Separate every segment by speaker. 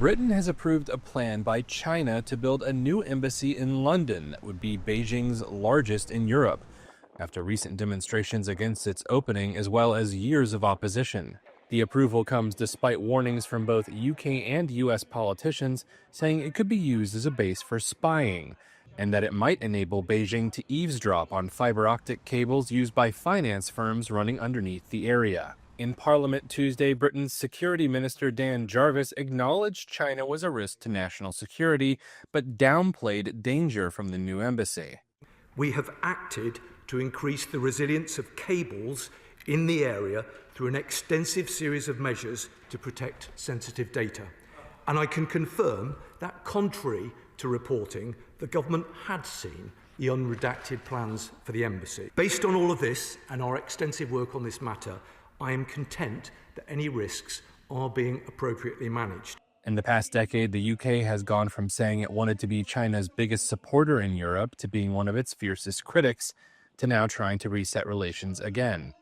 Speaker 1: Britain has approved a plan by China to build a new embassy in London that would be Beijing's largest in Europe, after recent demonstrations against its opening as well as years of opposition. The approval comes despite warnings from both UK and US politicians saying it could be used as a base for spying, and that it might enable Beijing to eavesdrop on fiber optic cables used by finance firms running underneath the area. In Parliament Tuesday, Britain's Security Minister Dan Jarvis acknowledged China was a risk to national security, but downplayed danger from the new embassy.
Speaker 2: We have acted to increase the resilience of cables in the area through an extensive series of measures to protect sensitive data. And I can confirm that, contrary to reporting, the government had seen the unredacted plans for the embassy. Based on all of this and our extensive work on this matter, I am content that any risks are being appropriately managed.
Speaker 1: In the past decade, the UK has gone from saying it wanted to be China's biggest supporter in Europe to being one of its fiercest critics, to now trying to reset relations again.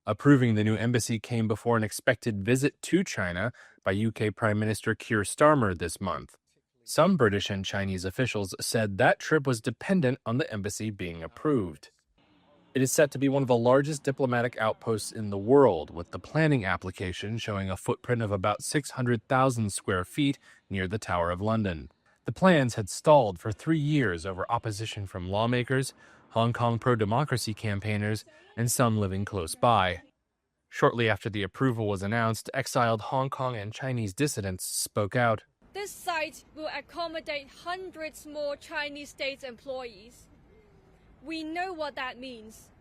Speaker 1: Approving the new embassy came before an expected visit to China by UK Prime Minister Keir Starmer this month. Some British and Chinese officials said that trip was dependent on the embassy being approved. It is set to be one of the largest diplomatic outposts in the world, with the planning application showing a footprint of about 600,000 square feet near the Tower of London. The plans had stalled for 3 years over opposition from lawmakers, Hong Kong pro-democracy campaigners, and some living close by. Shortly after the approval was announced, exiled Hong Kong and Chinese dissidents spoke out.
Speaker 3: This site will accommodate hundreds more Chinese state employees. We know what that means.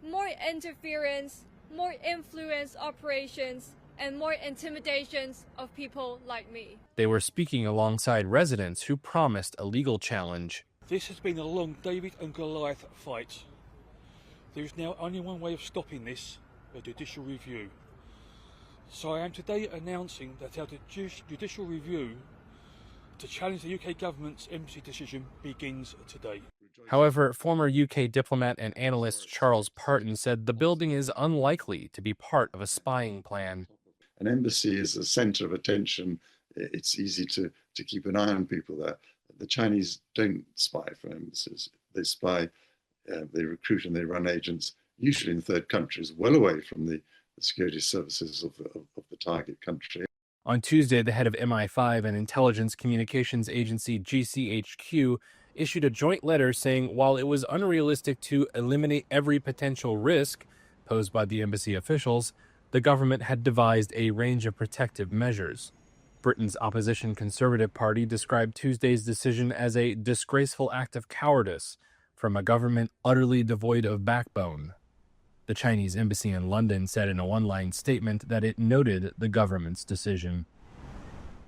Speaker 3: More interference, more influence operations, and more intimidations of people like me.
Speaker 1: They were speaking alongside residents who promised a legal challenge.
Speaker 4: This has been a long David and Goliath fight. There is now only one way of stopping this, a judicial review. So I am today announcing that our judicial review to challenge the UK government's embassy decision begins today.
Speaker 1: However, former UK diplomat and analyst Charles Parton said the building is unlikely to be part of a spying plan.
Speaker 5: An embassy is a center of attention. It's easy to keep an eye on people there. The Chinese don't spy for embassies. They spy, they recruit and they run agents, usually in third countries, well away from the security services of the target country.
Speaker 1: On Tuesday, the head of MI5 and intelligence communications agency GCHQ issued a joint letter saying while it was unrealistic to eliminate every potential risk posed by the embassy officials, the government had devised a range of protective measures. Britain's opposition Conservative Party described Tuesday's decision as a disgraceful act of cowardice from a government utterly devoid of backbone. The Chinese embassy in London said in a one-line statement that it noted the government's decision.